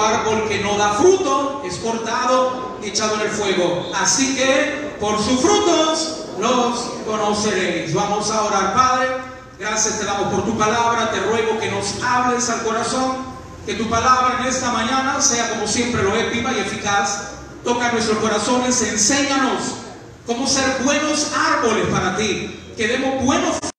todo árbol que no da fruto es cortado y echado en el fuego. Así que por sus frutos los conoceréis. Vamos a orar. Padre, gracias te damos por tu palabra. Te ruego que nos hables al corazón, que tu palabra en esta mañana sea como siempre lo es, viva y eficaz. Toca nuestros corazones, enséñanos cómo ser buenos árboles para ti, que demos buenos frutos,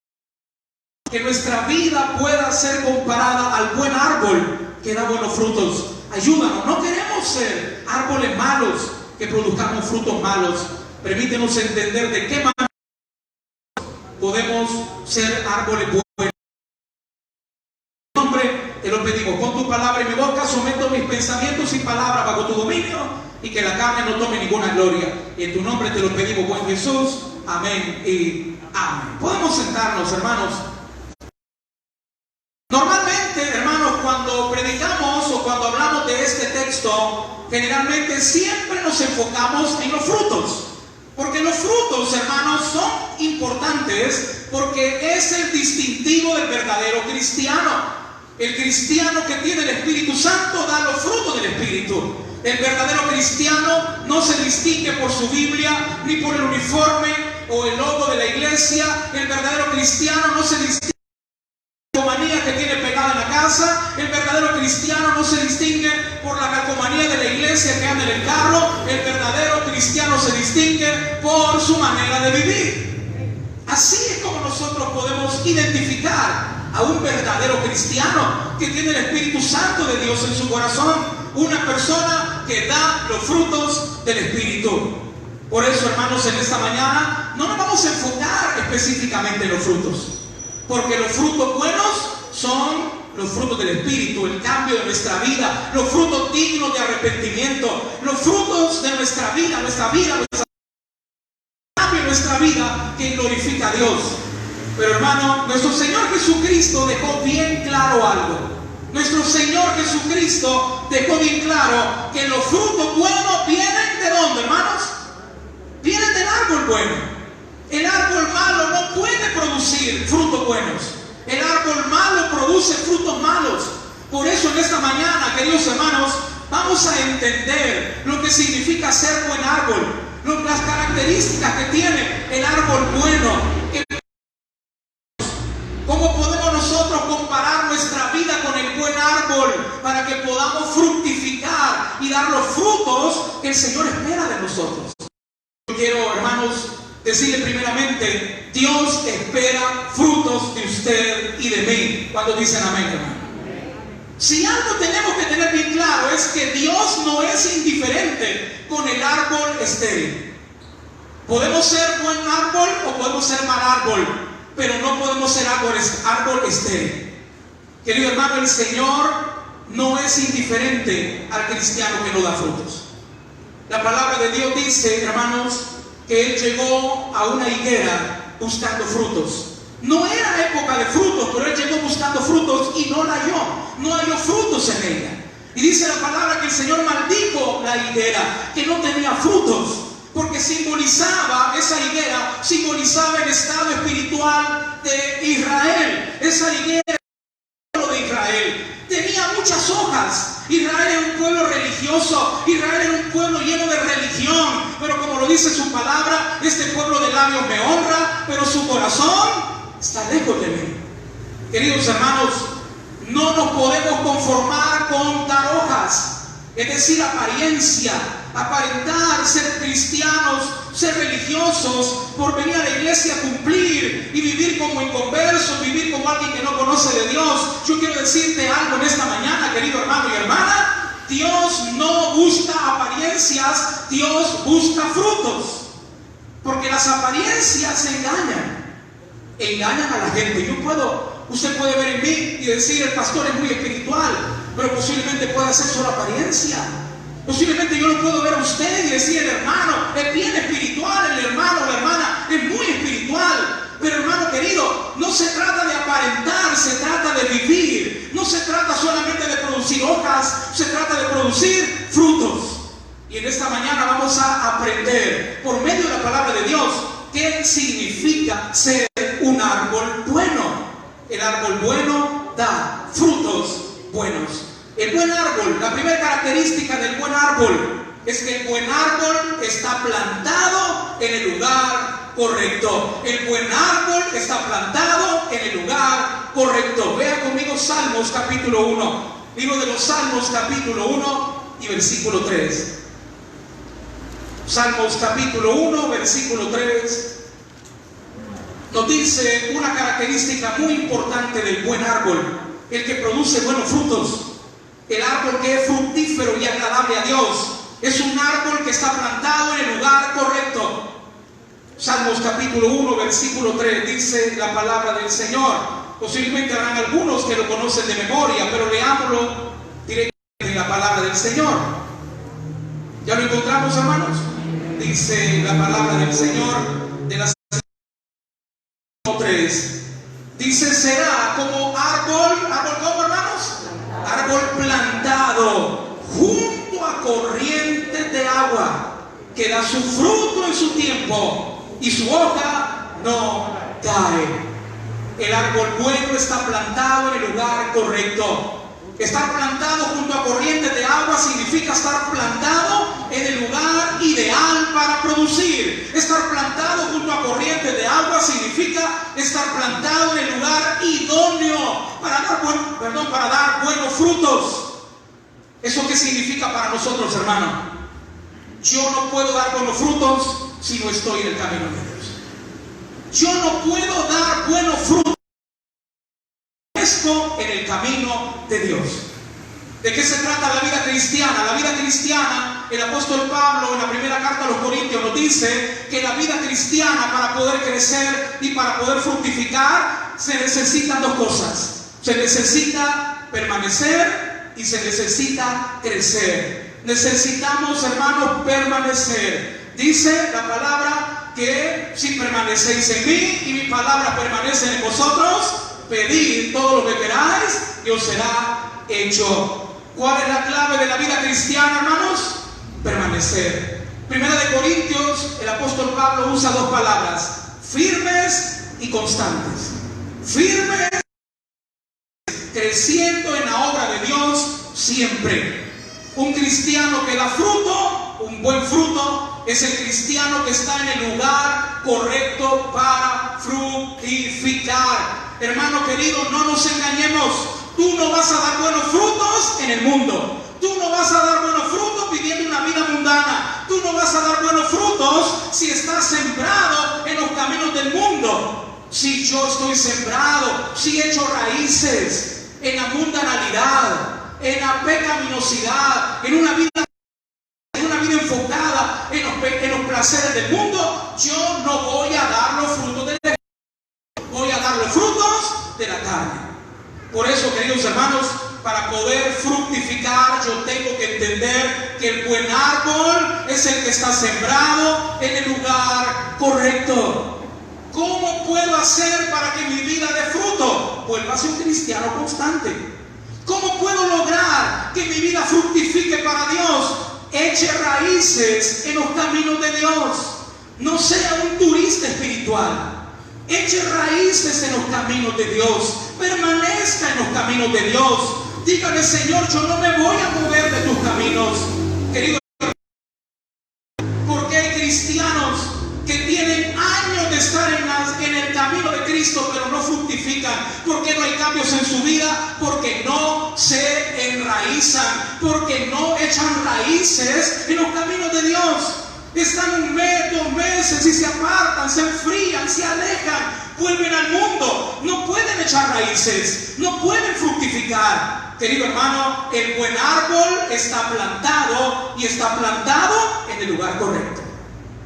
que nuestra vida pueda ser comparada al buen árbol que da buenos frutos. Ayúdanos, no queremos ser árboles malos que produzcamos frutos malos. Permítenos entender de qué manera podemos ser árboles buenos. En tu nombre te lo pedimos. Pon tu palabra en mi boca, someto mis pensamientos y palabras bajo tu dominio, y que la carne no tome ninguna gloria. Y en tu nombre te lo pedimos, buen Jesús. Amén y amén. Podemos sentarnos, hermanos. Normalmente, hermanos, cuando predicamos o cuando hablamos de este texto, generalmente siempre nos enfocamos en los frutos. Porque los frutos, hermanos, son importantes porque es el distintivo del verdadero cristiano. El cristiano que tiene el Espíritu Santo da los frutos del Espíritu. El verdadero cristiano no se distingue por su Biblia ni por el uniforme o el logo de la iglesia. El verdadero cristiano no se distingue por la calcomanía que tiene pegada en la casa. El verdadero cristiano no se distingue por la calcomanía de la iglesia que anda en el carro. El verdadero cristiano se distingue por su manera de vivir. Así es como nosotros podemos identificar a un verdadero cristiano que tiene el Espíritu Santo de Dios en su corazón, una persona que da los frutos del Espíritu. Por eso, hermanos, en esta mañana no nos vamos a enfocar específicamente en los frutos, porque los frutos buenos son los frutos del Espíritu, el cambio de nuestra vida, los frutos dignos de arrepentimiento, los frutos de nuestra vida, cambio de nuestra vida que glorifica a Dios. Pero, hermano, nuestro Señor Jesucristo dejó bien claro algo. Nuestro Señor Jesucristo dejó bien claro que los frutos buenos vienen ¿de dónde, hermanos? Vienen del árbol bueno. El árbol malo no puede producir frutos buenos. El árbol malo produce frutos malos. Por eso en esta mañana, queridos hermanos, vamos a entender lo que significa ser buen árbol, las características que tiene el árbol bueno. ¿Cómo podemos nosotros comparar nuestra vida con el buen árbol para que podamos fructificar y dar los frutos que el Señor espera de nosotros? Yo quiero, hermanos, decirle primeramente, Dios espera frutos de usted y de mí. ¿Cuántos dicen amén, hermano? Si algo tenemos que tener bien claro es que Dios no es indiferente con el árbol estéril. Podemos ser buen árbol o podemos ser mal árbol, pero no podemos ser árbol estéril. Querido hermano, el Señor no es indiferente al cristiano que no da frutos. La palabra de Dios dice, hermanos, que Él llegó a una higuera buscando frutos. No era época de frutos, pero Él llegó buscando frutos y no la halló. No halló frutos en ella. Y dice la palabra que el Señor maldijo la higuera, que no tenía frutos, porque simbolizaba, esa higuera simbolizaba el estado espiritual de Israel. Esa higuera era el pueblo de Israel. Tenía muchas hojas. Israel era un pueblo religioso. Israel era un pueblo lleno de religión. Pero como lo dice su palabra, este pueblo de labios me honra, pero su corazón está lejos de mí. Queridos hermanos, no nos podemos conformar con dar hojas, es decir, apariencia, aparentar ser cristianos, ser religiosos, por venir a la iglesia a cumplir y vivir como inconversos, vivir como alguien que no conoce de Dios. Yo quiero decirte algo en esta mañana, querido hermano y hermana. Dios no busca apariencias, Dios busca frutos, porque las apariencias engañan a la gente. Usted puede ver en mí y decir, el pastor es muy espiritual, pero posiblemente pueda ser solo apariencia. Posiblemente yo lo puedo ver a usted y decir, el hermano es bien espiritual, el hermano o la hermana es muy espiritual. Pero, hermano querido, no se trata de aparentar, se trata de vivir. No se trata solamente de producir hojas, se trata de producir frutos. Y en esta mañana vamos a aprender, por medio de la palabra de Dios, qué significa ser un árbol bueno. El árbol bueno da frutos buenos. El El buen árbol, la primera característica del buen árbol es que el buen árbol está plantado en el lugar correcto. El buen árbol está plantado en el lugar correcto. Vea conmigo Salmos capítulo 1. Libro de los Salmos capítulo 1 y versículo 3. Salmos capítulo 1, versículo 3. Nos dice una característica muy importante del buen árbol: el que produce buenos frutos. El árbol que es fructífero y agradable a Dios es un árbol que está plantado en el lugar correcto. Salmos capítulo 1, versículo 3 dice la palabra del Señor. Posiblemente habrán algunos que lo conocen de memoria, pero leámoslo directamente en la palabra del Señor. ¿Ya lo encontramos, hermanos? Dice la palabra del Señor de la 3. Dice: será como árbol ¿cómo, hermanos? Árbol plantado junto a corrientes de agua, que da su fruto en su tiempo y su hoja no cae. El árbol bueno está plantado en el lugar correcto. Estar plantado junto a corrientes de agua significa estar plantado en el lugar ideal para producir. Estar plantado junto a corrientes de agua significa estar plantado en el lugar idóneo para dar buenos frutos. ¿Eso qué significa para nosotros, hermano? Yo no puedo dar buenos frutos si no estoy en el camino de Dios. Yo no puedo dar buenos frutos en el camino de Dios. ¿De qué se trata la vida cristiana? La vida cristiana, el apóstol Pablo en la primera carta a los Corintios nos dice que la vida cristiana, para poder crecer y para poder fructificar, se necesitan dos cosas. Se necesita permanecer y se necesita crecer. Necesitamos, hermanos, permanecer. Dice la palabra que si permanecéis en mí y mi palabra permanece en vosotros, pedid todo lo que queráis y os será hecho. ¿Cuál es la clave de la vida cristiana, hermanos? Permanecer. Primera de Corintios, el apóstol Pablo usa dos palabras: firmes y constantes. Firmes, creciendo en la obra de Dios siempre. Un cristiano que da fruto, un buen fruto, es el cristiano que está en el lugar correcto para fructificar. Hermano querido, no nos engañemos. Tú no vas a dar buenos frutos en el mundo. Tú no vas a dar buenos frutos viviendo una vida mundana. Tú no vas a dar buenos frutos si estás sembrado en los caminos del mundo. Si yo estoy sembrado, si he hecho raíces en la mundanalidad, en la pecaminosidad, en una vida enfocada en los placeres del mundo, yo no voy a dar los frutos del Espíritu. Voy a dar los frutos de la carne. Por eso, queridos hermanos, para poder fructificar, yo tengo que entender que el buen árbol es el que está sembrado en el lugar correcto. ¿Cómo puedo hacer para que mi vida dé fruto? Vuelva a ser un cristiano constante. ¿Cómo puedo lograr que mi vida fructifique para Dios? Eche raíces en los caminos de Dios. No sea un turista espiritual. Eche raíces en los caminos de Dios. Permanezca en los caminos de Dios. Dígale: Señor, yo no me voy a mover de tus caminos. Querido, porque hay cristianos que tienen años de estar en el camino de Cristo, pero no fructifican. ¿Por qué no hay cambios en su vida? Porque no se enraizan, porque no echan raíces en los caminos de Dios. Están un mes, 2 meses y se apartan, se enfrían, se alejan, vuelven al mundo. No pueden echar raíces, no pueden fructificar. Querido hermano, el buen árbol está plantado y está plantado en el lugar correcto.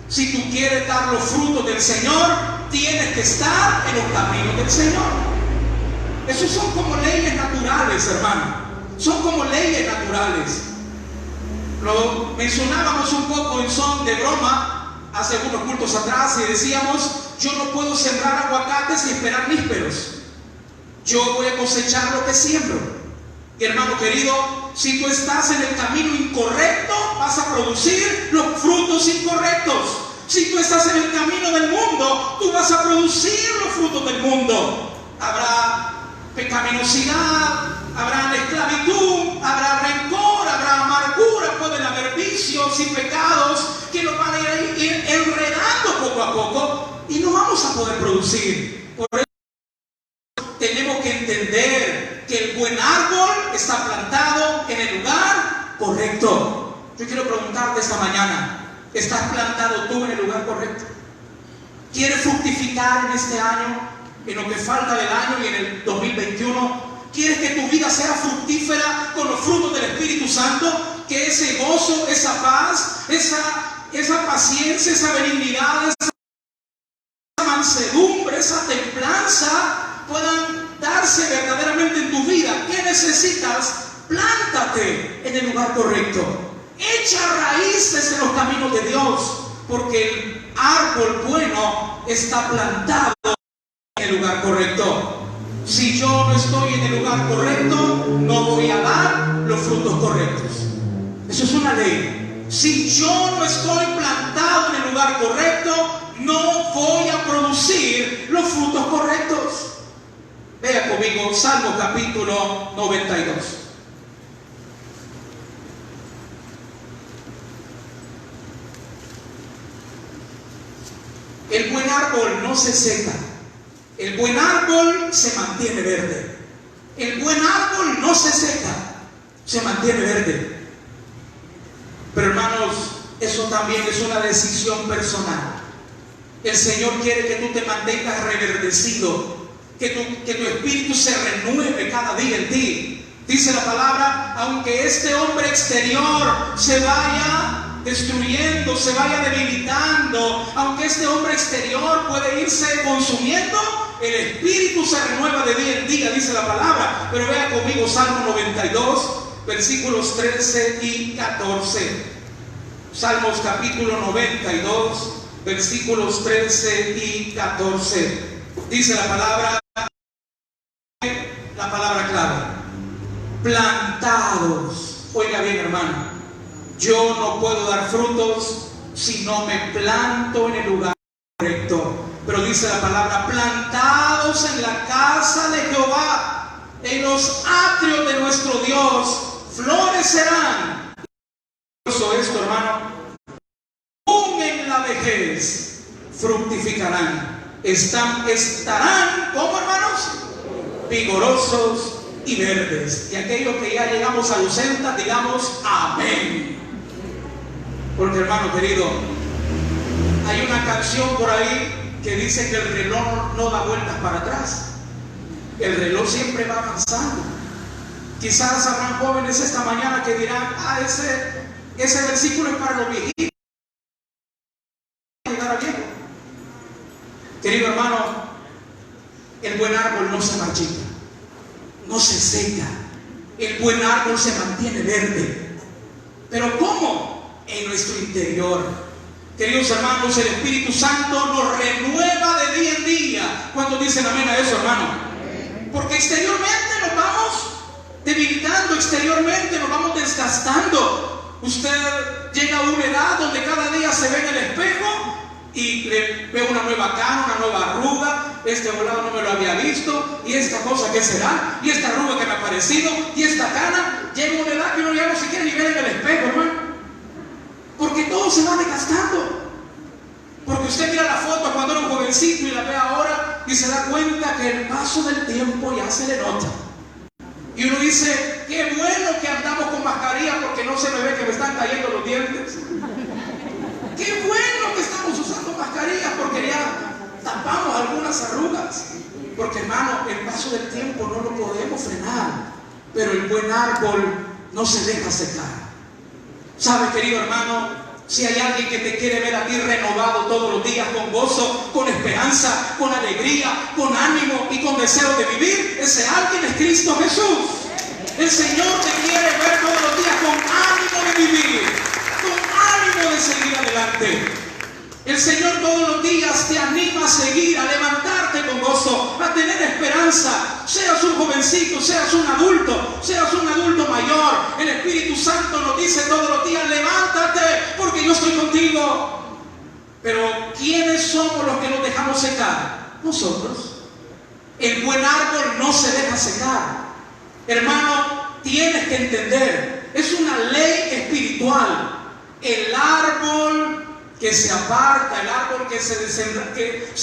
Si tú quieres dar los frutos del Señor, tienes que estar en los caminos del Señor. Esos son como leyes naturales, hermano. Son como leyes naturales. Lo mencionábamos un poco en son de broma hace unos cultos atrás y decíamos: yo no puedo sembrar aguacates y esperar nísperos. Yo voy a cosechar lo que siembro. Y hermano querido, si tú estás en el camino incorrecto, vas a producir los frutos incorrectos. Si tú estás en el camino del mundo, tú vas a producir los frutos del mundo. Habrá pecaminosidad, habrá esclavitud, habrá rencor, habrá amargura, pueden haber vicios y pecados que nos van a ir enredando poco a poco y no vamos a poder producir. Por eso tenemos que entender que el buen árbol está plantado en el lugar correcto. Yo quiero preguntarte esta mañana, ¿estás plantado tú en el lugar correcto? ¿Quieres fructificar en este año, en lo que falta del año y en el 2021? ¿Quieres que tu vida sea fructífera con los frutos del Espíritu Santo? Que ese gozo, esa paz, esa paciencia, esa benignidad, esa mansedumbre, esa templanza puedan darse verdaderamente en tu vida. ¿Qué necesitas? Plántate en el lugar correcto. Echa raíces en los caminos de Dios, porque el árbol bueno está plantado en el lugar correcto. Si yo no estoy en el lugar correcto, no voy a dar los frutos correctos. Eso es una ley. Si yo no estoy plantado en el lugar correcto, no voy a producir los frutos correctos. Vea conmigo Salmo capítulo 92. El buen árbol no se seca. El buen árbol se mantiene verde. El buen árbol no se seca, se mantiene verde. Pero hermanos, eso también es una decisión personal. El Señor quiere que tú te mantengas reverdecido, que tu espíritu se renueve cada día en ti. Dice la palabra, aunque este hombre exterior se vaya destruyendo, se vaya debilitando, aunque este hombre exterior puede irse consumiendo, el espíritu se renueva de día en día, dice la palabra. Pero vea conmigo Salmo 92, versículos 13 y 14. Salmos capítulo 92, versículos 13 y 14. Dice la palabra clave: plantados. Oiga bien, hermano, yo no puedo dar frutos si no me planto en el lugar correcto. Pero dice la palabra, plantados en la casa de Jehová, en los atrios de nuestro Dios, florecerán. Esto, hermano, aún en la vejez fructificarán. Estarán, ¿cómo, hermanos? Vigorosos y verdes. Y aquellos que ya llegamos a los 60, digamos amén. Porque, hermano querido, hay una canción por ahí que dice que el reloj no da vueltas para atrás. El reloj siempre va avanzando. Quizás habrán jóvenes esta mañana que dirán, ese versículo es para los viejitos. Llegar a viejo. Querido hermano, el buen árbol no se marchita, no se seca. El buen árbol se mantiene verde. ¿Pero cómo? En nuestro interior. Queridos hermanos, el Espíritu Santo nos renueva de día en día. ¿Cuántos dicen amén a eso, hermano? Porque exteriormente nos vamos debilitando, exteriormente nos vamos desgastando. Usted llega a una edad donde cada día se ve en el espejo y le ve una nueva cara, una nueva arruga. Este volado no me lo había visto. Y esta cosa, ¿qué será? Y esta arruga que me ha aparecido. Y esta cana. Llega una edad que uno ya no siquiera ni ve en el espejo, hermano. Porque todo se va desgastando. Porque usted mira la foto cuando era un jovencito y la ve ahora y se da cuenta que el paso del tiempo ya se le nota. Y uno dice, qué bueno que andamos con mascarilla porque no se me ve que me están cayendo los dientes. Qué bueno que estamos usando mascarillas porque ya tapamos algunas arrugas. Porque, hermano, el paso del tiempo no lo podemos frenar. Pero el buen árbol no se deja secar. ¿Sabe, querido hermano? Si hay alguien que te quiere ver a ti renovado todos los días, con gozo, con esperanza, con alegría, con ánimo y con deseo de vivir, ese alguien es Cristo Jesús. El Señor te quiere ver todos los días con ánimo de vivir, con ánimo de seguir adelante. El Señor todos los días te anima a seguir, a levantarte con gozo, a tener esperanza. Seas un jovencito, seas un adulto mayor. El Espíritu Santo nos dice todos los días, levántate porque yo estoy contigo. Pero ¿quiénes somos los que nos dejamos secar? Nosotros. El buen árbol no se deja secar. Hermano, tienes que entender, es una ley espiritual. El árbol que se aparta, el árbol que se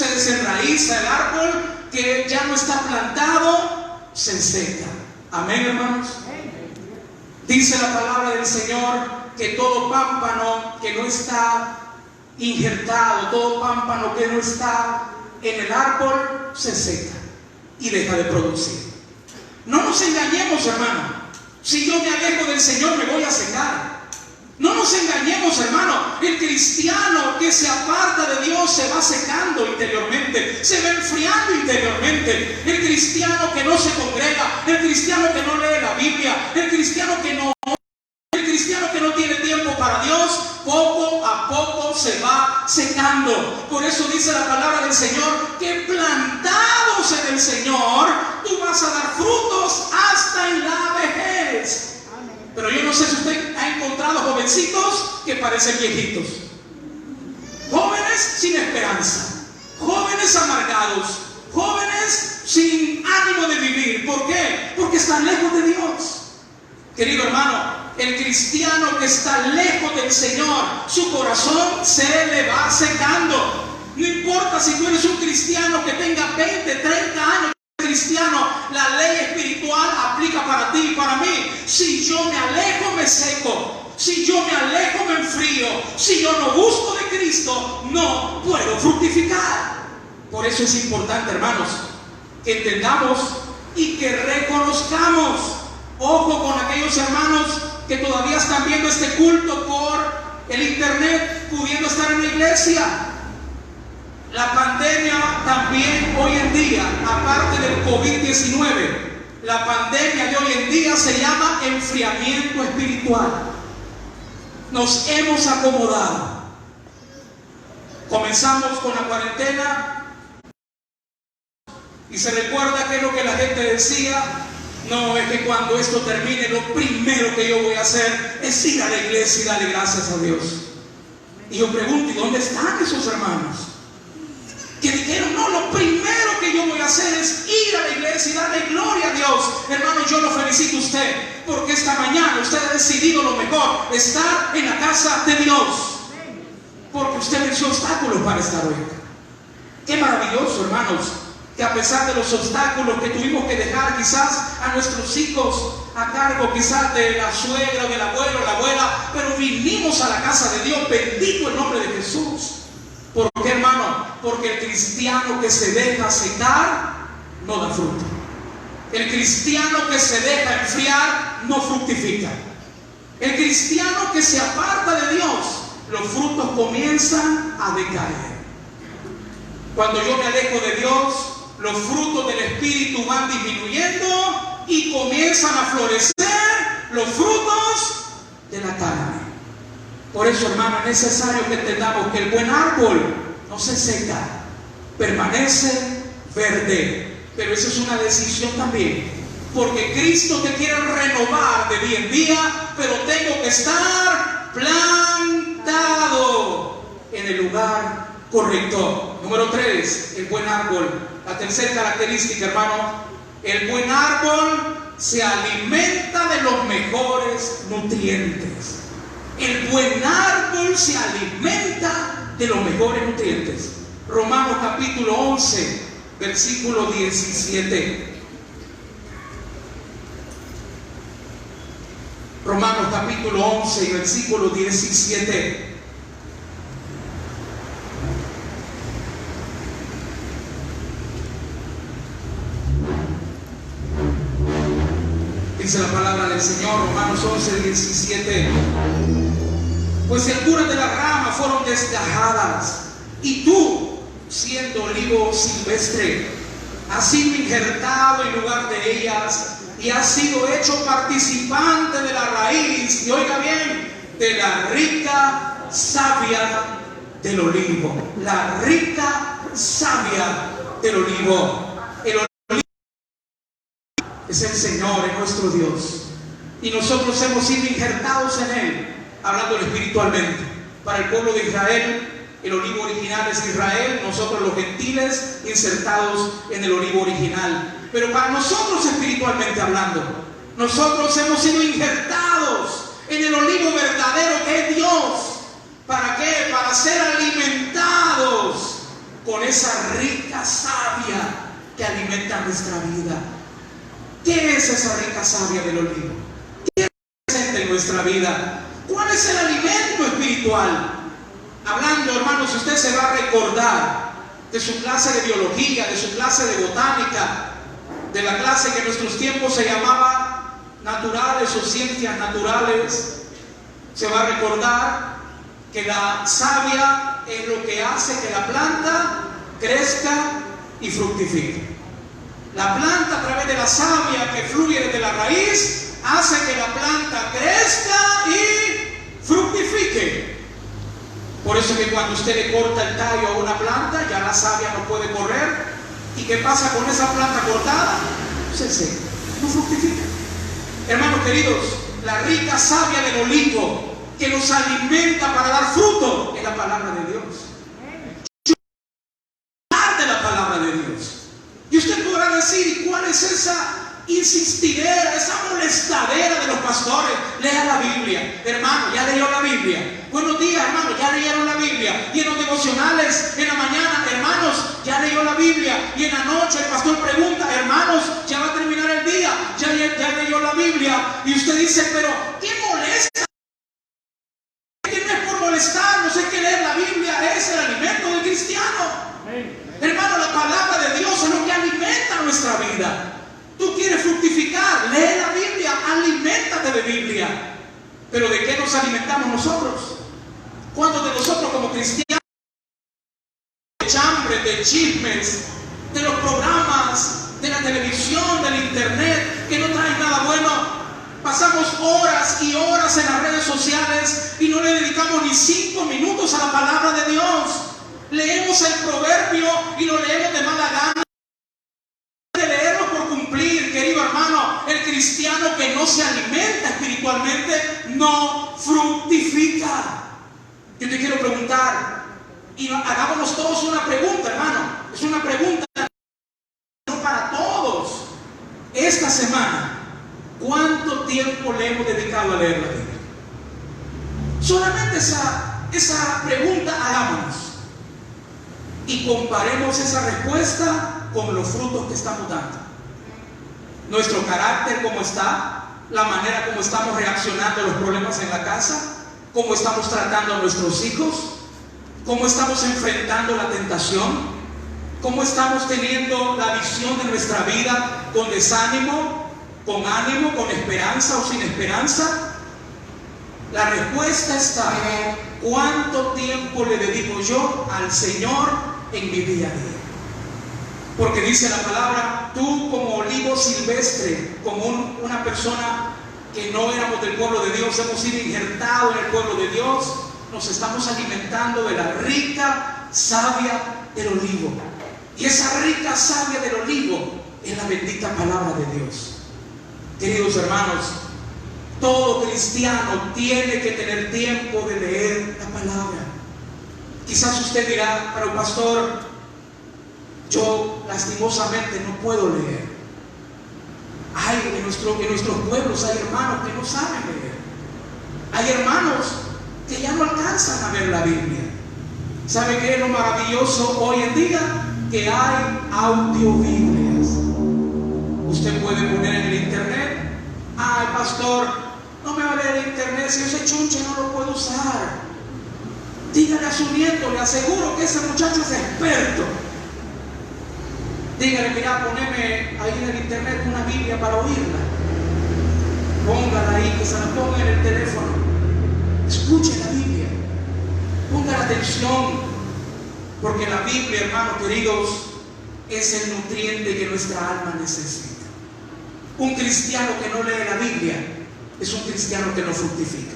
desenraiza, el árbol que ya no está plantado, se seca. Amén, hermanos. Dice la palabra del Señor que todo pámpano que no está injertado, todo pámpano que no está en el árbol, se seca y deja de producir. No nos engañemos, hermano. Si yo me alejo del Señor, me voy a secar. No nos engañemos, hermano. El cristiano que se aparta de Dios se va secando interiormente, se va enfriando interiormente. El cristiano que no se congrega, el cristiano que no lee la Biblia, el cristiano que no tiene tiempo para Dios, poco a poco se va secando. Por eso dice la palabra del Señor que plantados en el Señor, tú vas a dar frutos hasta en la vejez. Pero yo no sé si usted ha encontrado jovencitos que parecen viejitos, jóvenes sin esperanza, jóvenes amargados, jóvenes sin ánimo de vivir. ¿Por qué? Porque están lejos de Dios. Querido hermano, el cristiano que está lejos del Señor, su corazón se le va secando. No importa si tú eres un cristiano que tenga 20, 30 años, cristiano, la ley espiritual aplica para ti y para mí. Si yo me alejo, me seco. Si yo me alejo, me enfrío. Si yo no busco de Cristo, no puedo fructificar. Por eso es importante, hermanos, que entendamos y que reconozcamos. Ojo con aquellos hermanos que todavía están viendo este culto por el internet, pudiendo estar en la iglesia. La pandemia también hoy en día, aparte del COVID-19, la pandemia de hoy en día se llama enfriamiento espiritual. Nos hemos acomodado. Comenzamos con la cuarentena y se recuerda que es lo que la gente decía. No, es que cuando esto termine, lo primero que yo voy a hacer es ir a la iglesia y darle gracias a Dios. Y yo pregunto, ¿y dónde están esos hermanos que dijeron, no, lo primero que yo voy a hacer es ir a la iglesia y darle gloria a Dios? Hermano, yo lo felicito a usted, porque esta mañana usted ha decidido lo mejor, estar en la casa de Dios, porque usted venció obstáculos para estar hoy. Qué maravilloso, hermanos, que a pesar de los obstáculos que tuvimos que dejar quizás a nuestros hijos a cargo quizás de la suegra o del abuelo o la abuela, pero vinimos a la casa de Dios. Bendito el nombre de Jesús. ¿Por qué, hermano? Porque el cristiano que se deja secar no da fruto. El cristiano que se deja enfriar no fructifica. El cristiano que se aparta de Dios, los frutos comienzan a decaer. Cuando yo me alejo de Dios, los frutos del Espíritu van disminuyendo y comienzan a florecer los frutos de la carne. Por eso, hermano, es necesario que entendamos que el buen árbol no se seca, permanece verde. Pero eso es una decisión también, porque Cristo te quiere renovar de día en día, pero tengo que estar plantado en el lugar correcto. Número 3, el buen árbol. La tercera característica, hermano, el buen árbol se alimenta de los mejores nutrientes. El buen árbol se alimenta de los mejores nutrientes. Romanos capítulo 11, versículo 17. Romanos capítulo 11, versículo 17. Dice la palabra del Señor, Romanos 11, 17. Pues algunas de las ramas fueron desgajadas, y tú, siendo olivo silvestre, has sido injertado en lugar de ellas, y has sido hecho participante de la raíz, y oiga bien, de la rica savia del olivo. La rica savia del olivo. El olivo es el Señor, es nuestro Dios, y nosotros hemos sido injertados en Él, hablando espiritualmente. Para el pueblo de Israel, el olivo original es Israel, nosotros los gentiles insertados en el olivo original. Pero para nosotros, espiritualmente hablando, Nosotros hemos sido injertados en el olivo verdadero que es Dios. ¿Para qué? Para ser alimentados con esa rica savia que alimenta nuestra vida. ¿Qué es esa rica savia del olivo? ¿Qué representa en nuestra vida? ¿Cuál es el alimento espiritual? Hablando, hermanos, usted se va a recordar de su clase de biología, de su clase de botánica, de la clase que en nuestros tiempos se llamaba naturales o ciencias naturales. Se va a recordar que la savia es lo que hace que la planta crezca y fructifique. La planta, a través de la savia que fluye desde la raíz, hace que la planta crezca y fructifique. Por eso que cuando usted le corta el tallo a una planta, ya la savia no puede correr. ¿Y qué pasa con esa planta cortada? Se seca, no fructifica. Hermanos queridos, la rica savia del olivo que nos alimenta para dar fruto es la palabra de Dios. De la palabra de Dios. Y usted podrá decir, ¿cuál es esa insistidera, esa molestadera de los pastores? Lea la Biblia. Hermano, ¿ya leyó la Biblia? Buenos días, hermanos, ¿ya leyeron la Biblia? Y en los devocionales, en la mañana, hermanos, ¿ya leyó la Biblia? Y en la noche el pastor pregunta, hermanos, ¿ya va a terminar el día? ¿Ya leyó la Biblia? Y usted dice, pero ¿qué molesta? Que no es por molestarnos, es que leer la Biblia es el alimento del cristiano. Hermano, la palabra de Dios es lo que alimenta nuestra vida. Tú quieres fructificar, lee la Biblia, aliméntate de Biblia. Pero ¿de qué nos alimentamos nosotros? ¿Cuántos de nosotros como cristianos, de chambres, de chismes, de los programas, de la televisión, del internet, que no traen nada bueno, pasamos horas y horas en las redes sociales y no le dedicamos ni 5 minutos a la palabra de Dios? Leemos el proverbio y lo leemos de mala gana. De leerlo por cumplir, querido hermano. El cristiano que no se alimenta espiritualmente no fructifica. Yo te quiero preguntar, y hagámonos todos una pregunta, hermano. Es una pregunta no para todos. Esta semana, ¿cuánto tiempo le hemos dedicado a leer la Biblia? Solamente esa pregunta hagámonos. Y comparemos esa respuesta con los frutos que estamos dando. Nuestro carácter, cómo está, la manera como estamos reaccionando a los problemas en la casa, cómo estamos tratando a nuestros hijos, cómo estamos enfrentando la tentación, cómo estamos teniendo la visión de nuestra vida con desánimo, con ánimo, con esperanza o sin esperanza. La respuesta está: ¿cuánto tiempo le dedico yo al Señor en mi día a día? Porque dice la palabra, tú como olivo silvestre, como una persona que no éramos del pueblo de Dios, hemos sido injertados en el pueblo de Dios, nos estamos alimentando de la rica savia del olivo. Y esa rica savia del olivo es la bendita palabra de Dios. Queridos hermanos, todo cristiano tiene que tener tiempo de leer la palabra. Quizás usted dirá, pero pastor, yo lastimosamente no puedo leer. En nuestros pueblos hay hermanos que no saben leer. Hay hermanos que ya no alcanzan a ver la Biblia. ¿Sabe qué es lo maravilloso hoy en día? Que hay audiobiblias. Usted puede poner en el internet, ay pastor, no me va a leer el internet, si ese chunche no lo puedo usar. Dígale a su nieto, le aseguro que ese muchacho es experto. Dígale, mira, poneme ahí en el internet una Biblia para oírla. Póngala ahí, que se la ponga en el teléfono. Escuche la Biblia. Ponga la atención. Porque la Biblia, hermanos queridos, es el nutriente que nuestra alma necesita. Un cristiano que no lee la Biblia es un cristiano que no fructifica.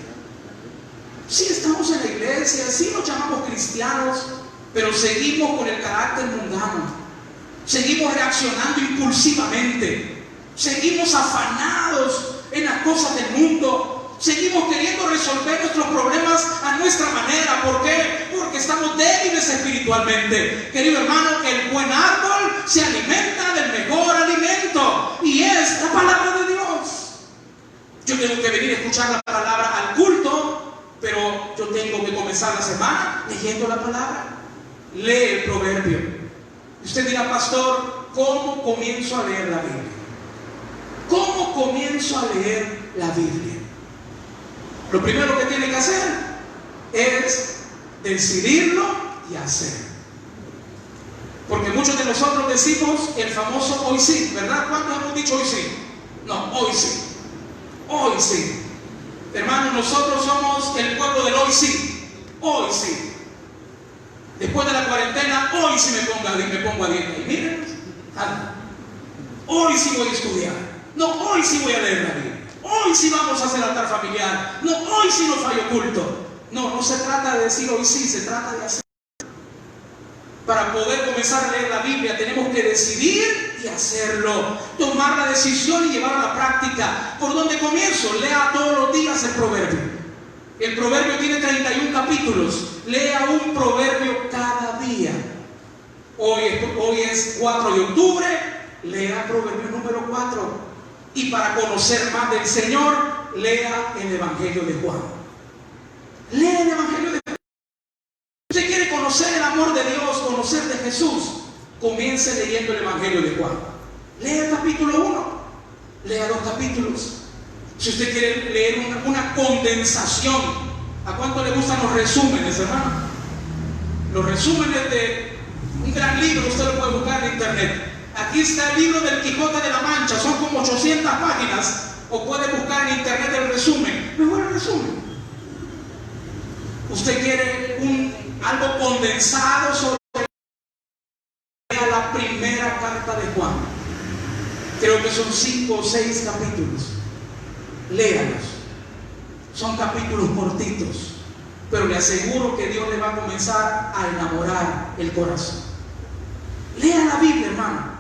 Sí estamos en la iglesia, sí nos llamamos cristianos, pero seguimos con el carácter mundano. Seguimos reaccionando impulsivamente. Seguimos afanados en las cosas del mundo. Seguimos queriendo resolver nuestros problemas a nuestra manera. ¿Por qué? Porque estamos débiles espiritualmente. Querido hermano, el buen árbol se alimenta del mejor alimento, y es la palabra de Dios. Yo tengo que venir a escuchar la palabra al culto, pero yo tengo que comenzar la semana leyendo la palabra. Lee el proverbio. Usted dirá, pastor, ¿cómo comienzo a leer la Biblia? ¿Cómo comienzo a leer la Biblia? Lo primero que tiene que hacer es decidirlo y hacer. Porque muchos de nosotros decimos el famoso hoy sí, ¿verdad? ¿Cuántos hemos dicho hoy sí? No, hoy sí. Hoy sí. Hermanos, nosotros somos el pueblo del hoy sí. Hoy sí. Después de la cuarentena, hoy sí me pongo a dieta. Y miren, hoy sí voy a estudiar. No, hoy sí voy a leer la Biblia. Hoy sí vamos a hacer altar familiar. No, hoy sí no fallo culto. No, no se trata de decir hoy sí, se trata de hacer. Para poder comenzar a leer la Biblia tenemos que decidir y hacerlo. Tomar la decisión y llevarla a la práctica. ¿Por dónde comienzo? Lea todos los días el proverbio. El proverbio tiene 31 capítulos. Lea un proverbio cada día. Hoy es 4 de octubre. Lea proverbio número 4. Y para conocer más del Señor, lea el Evangelio de Juan. Lea el Evangelio de Juan. Si usted quiere conocer el amor de Dios, conocer de Jesús, comience leyendo el Evangelio de Juan. Lea el capítulo 1, lea 2 capítulos. Si usted quiere leer una condensación, ¿a cuánto le gustan los resúmenes, hermano? Los resúmenes de un gran libro, usted lo puede buscar en internet. Aquí está el libro del Quijote de la Mancha, son como 800 páginas, o puede buscar en internet el resumen. Mejor el resumen. Usted quiere algo condensado sobre la primera carta de Juan. Creo que son 5 o 6 capítulos. Léalos. Son capítulos cortitos, pero le aseguro que Dios le va a comenzar a enamorar el corazón. Lea la Biblia, hermano.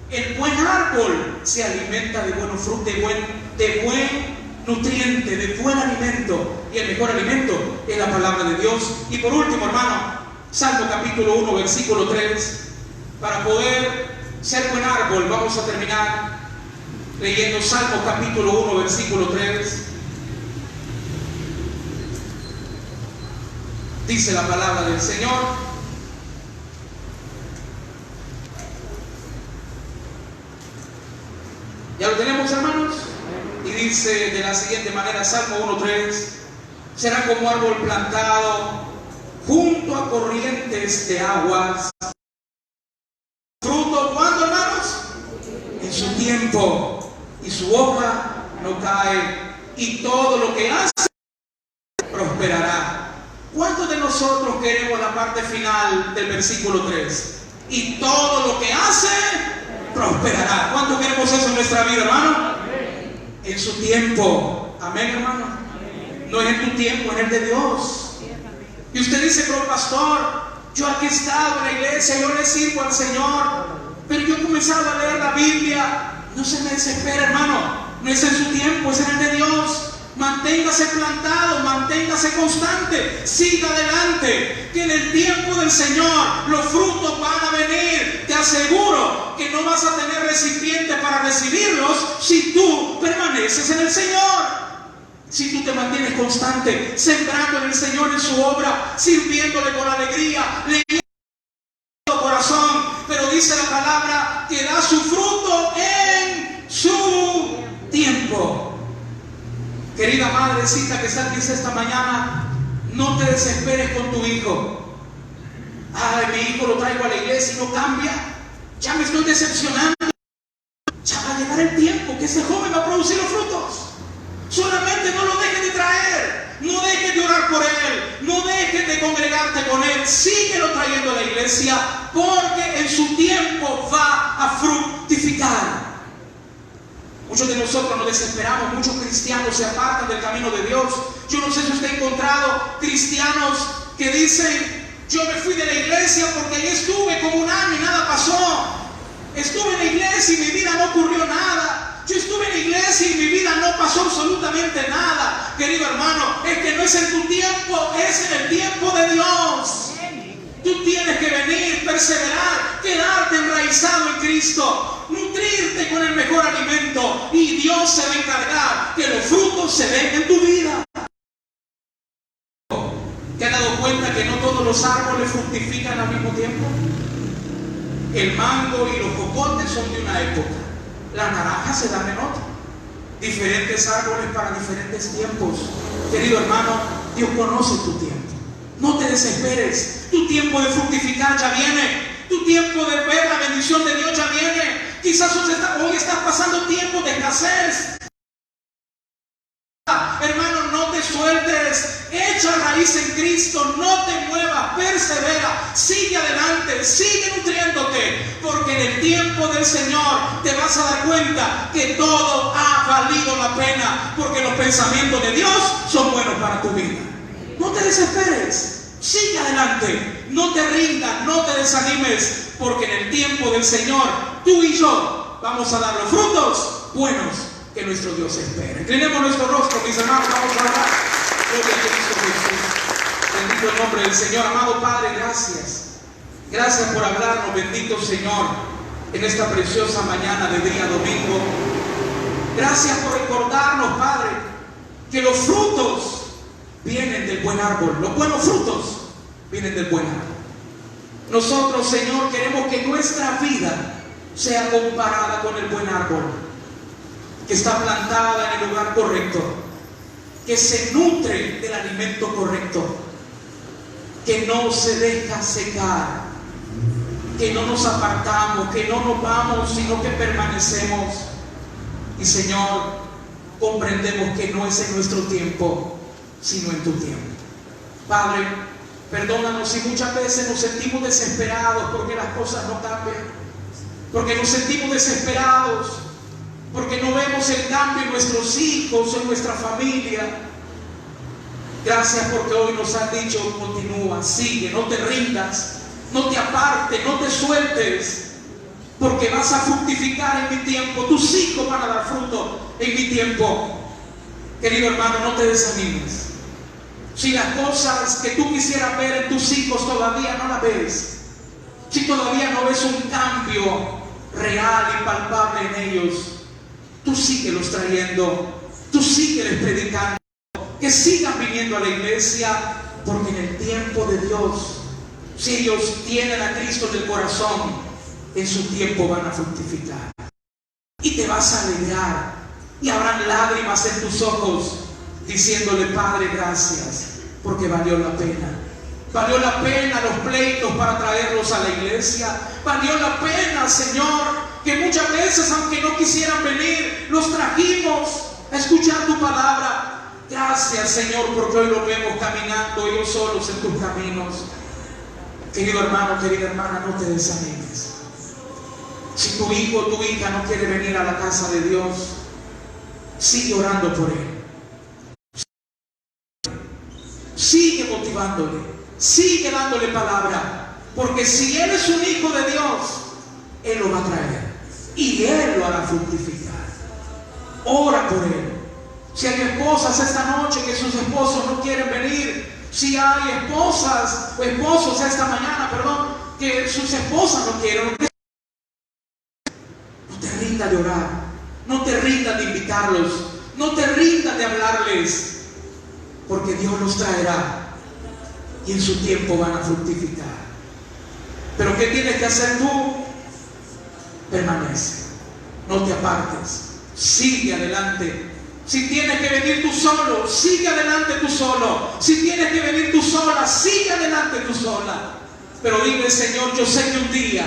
El buen árbol se alimenta de buenos frutos, de buen nutriente, de buen alimento. Y el mejor alimento es la palabra de Dios. Y por último, hermano, Salmo capítulo 1, versículo 3. Para poder ser buen árbol, vamos a terminar leyendo Salmo capítulo 1, versículo 3. Dice la palabra del Señor: ¿ya lo tenemos, hermanos? Y dice de la siguiente manera, Salmo 1:3: será como árbol plantado junto a corrientes de aguas. Fruto, ¿cuándo, hermanos? En su tiempo. Y su hoja no cae. Y todo lo que hace prosperará. ¿Cuántos de nosotros queremos la parte final del versículo 3? Y todo lo que hace prosperará. ¿Cuánto queremos eso en nuestra vida, hermano? En su tiempo. Amén, hermano. No es en tu tiempo, es en el de Dios. Y usted dice, pero pastor, yo aquí he estado en la iglesia, yo le sirvo al Señor, pero yo he comenzado a leer la Biblia. No se me desespere, hermano. No es en su tiempo, es en el de Dios. Manténgase plantado, manténgase constante, siga adelante, que en el tiempo del Señor los frutos van a venir. Te aseguro que no vas a tener recipiente para recibirlos si tú permaneces en el Señor. Si tú te mantienes constante, sembrando en el Señor, en su obra, sirviéndole con alegría, leyendo con corazón. Pero dice la palabra que da su fruto en su tiempo. Querida madrecita que está aquí esta mañana, no te desesperes con tu hijo. Ay, mi hijo lo traigo a la iglesia y no cambia. Ya me estoy decepcionando. Ya va a llegar el tiempo que ese joven va a producir los frutos. Solamente no lo dejes de traer. No dejes de orar por él. No dejes de congregarte con él. Síguelo trayendo a la iglesia, porque en su tiempo va a fructificar. Muchos de nosotros nos desesperamos, muchos cristianos se apartan del camino de Dios. Yo no sé si usted ha encontrado cristianos que dicen, yo me fui de la iglesia porque ahí estuve como un año y nada pasó. Estuve en la iglesia y mi vida no ocurrió nada. Yo estuve en la iglesia y mi vida no pasó absolutamente nada. Querido hermano, es que no es en tu tiempo, es en el tiempo de Dios. Tú tienes que venir, perseverar, quedarte enraizado en Cristo, nutrirte con el mejor alimento, y Dios se va a encargar que los frutos se den en tu vida. ¿Te has dado cuenta que no todos los árboles fructifican al mismo tiempo? El mango y los cocotes son de una época, las naranjas se dan en otra. Diferentes árboles para diferentes tiempos. Querido hermano, Dios conoce tu tiempo. No te desesperes. Tu tiempo de fructificar ya viene. Tu tiempo de ver la bendición de Dios ya viene. Quizás hoy estás pasando tiempos de escasez. Hermano, no te sueltes. Echa raíz en Cristo. No te muevas. Persevera. Sigue adelante. Sigue nutriéndote. Porque en el tiempo del Señor te vas a dar cuenta que todo ha valido la pena. Porque los pensamientos de Dios son buenos para tu vida. No te desesperes. Sigue adelante. No te rindas. No te desanimes. Porque en el tiempo del Señor, tú y yo vamos a dar los frutos buenos que nuestro Dios espera. Inclinemos nuestro rostro, mis hermanos, vamos a orar. Gloria a Cristo Jesús. Bendito el nombre del Señor. Amado Padre, gracias. Gracias por hablarnos, bendito Señor, en esta preciosa mañana de día domingo. Gracias por recordarnos, Padre, que los frutos vienen del buen árbol. Los buenos frutos vienen del buen árbol. Nosotros, Señor, queremos que nuestra vida sea comparada con el buen árbol, que está plantada en el lugar correcto, que se nutre del alimento correcto, que no se deja secar, que no nos apartamos, que no nos vamos, sino que permanecemos. Y Señor, comprendemos que no es en nuestro tiempo, sino en tu tiempo. Padre, perdónanos si muchas veces nos sentimos desesperados porque las cosas no cambian, porque nos sentimos desesperados porque no vemos el cambio en nuestros hijos, en nuestra familia. Gracias porque hoy nos has dicho: continúa, sigue, no te rindas, no te apartes, no te sueltes, porque vas a fructificar en mi tiempo. Tus hijos van a dar fruto en mi tiempo. Querido hermano, no te desanimes. Si las cosas que tú quisieras ver en tus hijos todavía no las ves, si todavía no ves un cambio real y palpable en ellos, tú síguelos trayendo, tú sígueles predicando, que sigan viniendo a la iglesia, porque en el tiempo de Dios, si ellos tienen a Cristo en el corazón, en su tiempo van a fructificar. Y te vas a alegrar, y habrán lágrimas en tus ojos, diciéndole: Padre, gracias, porque valió la pena. Valió la pena los pleitos para traerlos a la iglesia. Valió la pena, Señor, que muchas veces, aunque no quisieran venir, los trajimos a escuchar tu palabra. Gracias, Señor, porque hoy los vemos caminando ellos solos en tus caminos. Querido hermano, querida hermana, no te desanimes. Si tu hijo o tu hija no quiere venir a la casa de Dios, sigue orando por él. Sigue motivándole, sigue dándole palabra, porque si él es un hijo de Dios, él lo va a traer y él lo hará fructificar. Ora por él. Si hay esposas esta noche que sus esposos no quieren venir, si hay esposas o esposos esta mañana, que sus esposas no quieren, no te rindas de orar, no te rindas de invitarlos, no te rindas de hablarles, porque Dios los traerá y en su tiempo van a fructificar. Pero ¿qué tienes que hacer tú? Permanece, no te apartes, sigue adelante. Si tienes que venir tú solo, sigue adelante tú solo. Si tienes que venir tú sola, sigue adelante tú sola. Pero dile: Señor, yo sé que un día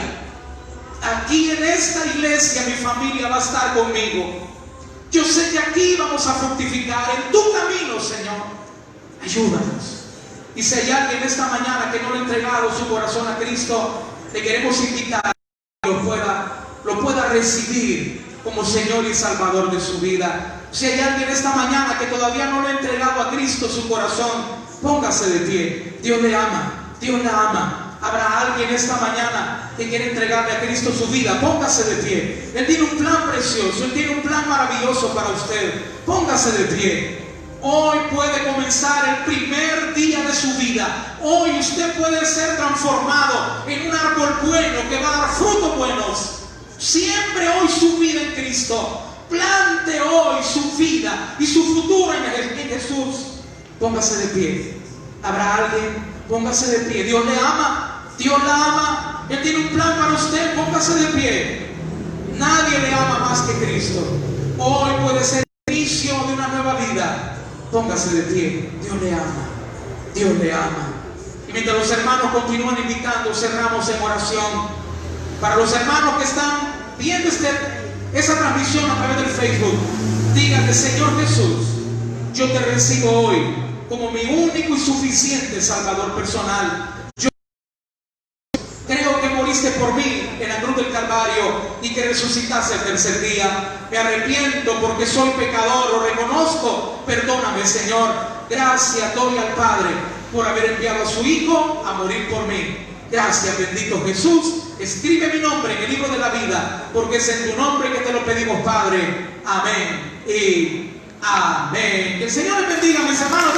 aquí en esta iglesia mi familia va a estar conmigo. Yo sé que aquí vamos a fructificar en tu camino, Señor. Ayúdanos. Y si hay alguien esta mañana que no le ha entregado su corazón a Cristo, le queremos invitar a que lo pueda recibir como Señor y Salvador de su vida. Si hay alguien esta mañana que todavía no le ha entregado a Cristo su corazón, póngase de pie. Dios le ama, Dios la ama. Habrá alguien esta mañana que quiere entregarle a Cristo su vida. Póngase de pie. Él tiene un plan precioso, Él tiene un plan maravilloso para usted. Póngase de pie. Hoy puede comenzar el primer día de su vida. vida. Hoy usted puede ser transformado en un árbol bueno que va a dar frutos buenos. Siembre hoy su vida en Cristo. Plante hoy su vida y su futuro en Jesús. Póngase de pie. ¿Habrá alguien? Póngase de pie. Dios le ama. Dios la ama. Él tiene un plan para usted. Póngase de pie. Nadie le ama más que Cristo. Hoy puede ser el inicio de una nueva vida. Póngase de pie. Dios le ama. Dios le ama. Y mientras los hermanos continúan invitando, cerramos en oración. Para los hermanos que están viendo esa transmisión a través del Facebook, díganle: Señor Jesús, yo te recibo hoy como mi único y suficiente Salvador personal. Yo creo que moriste por mí en la cruz del Calvario y que resucitaste el tercer día. Me arrepiento porque soy pecador, lo reconozco. Perdóname, Señor. Gracias doy al Padre por haber enviado a su Hijo a morir por mí. Gracias, bendito Jesús. Escribe mi nombre en el libro de la vida, porque es en tu nombre que te lo pedimos, Padre. Amén y amén. Que el Señor les bendiga, mis hermanos.